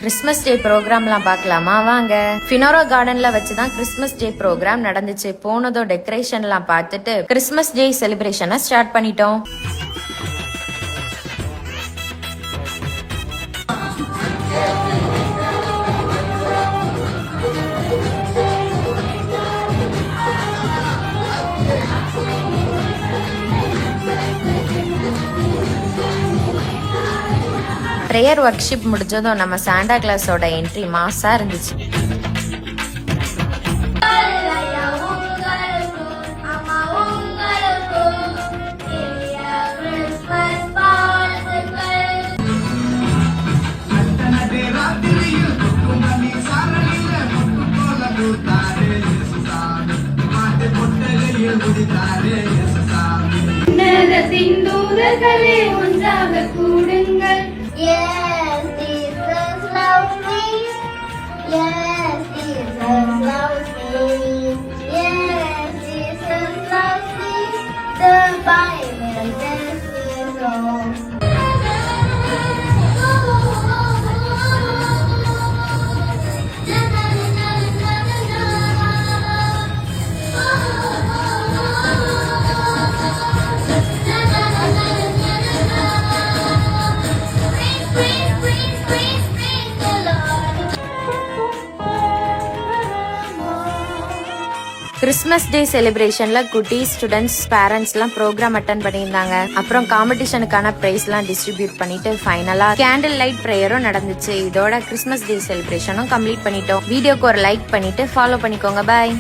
Christmas டே ப்ரோக்ராம்லாம் பார்க்கலாமா வாங்க. ஃபினோரா கார்டன்ல வச்சுதான் கிறிஸ்மஸ் டே ப்ரோக்ராம் நடந்துச்சு. போனதோ டெக்கரேஷன்லாம் பார்த்துட்டு கிறிஸ்மஸ் டே செலிப்ரேஷனை ஸ்டார்ட் பண்ணிட்டோம். ப்ரேயர் ஒர்க்ஷிப் முடிஞ்சதும் நம்ம சாண்டா கிளாஸோட என்ட்ரி மாசா இருந்துச்சு. தூதர்களே ஒன்றாக கூடுங்கள். Yes, Jesus loves me. Yes, Jesus loves me. Yes, Jesus loves me. The Bible says so. Christmas day செலிப்ரேஷன்ல குட்டி ஸ்டூடெண்ட்ஸ் பேரண்ட்ஸ் எல்லாம் ப்ரோக்ராம் அட்டன் பண்ணியிருந்தாங்க. அப்புறம் காம்படிஷனுக்கான பிரைஸ் எல்லாம் டிஸ்ட்ரிபியூட் பண்ணிட்டு ஃபைனலா கேண்டில் லைட் ப்ரேயரும் நடந்துச்சு. இதோட கிறிஸ்மஸ் டே செலிப்ரேஷனும் கம்ப்ளீட் பண்ணிட்டோம். வீடியோக்கு ஒரு லைக் பண்ணிட்டு ஃபாலோ பண்ணிக்கோங்க. பாய்.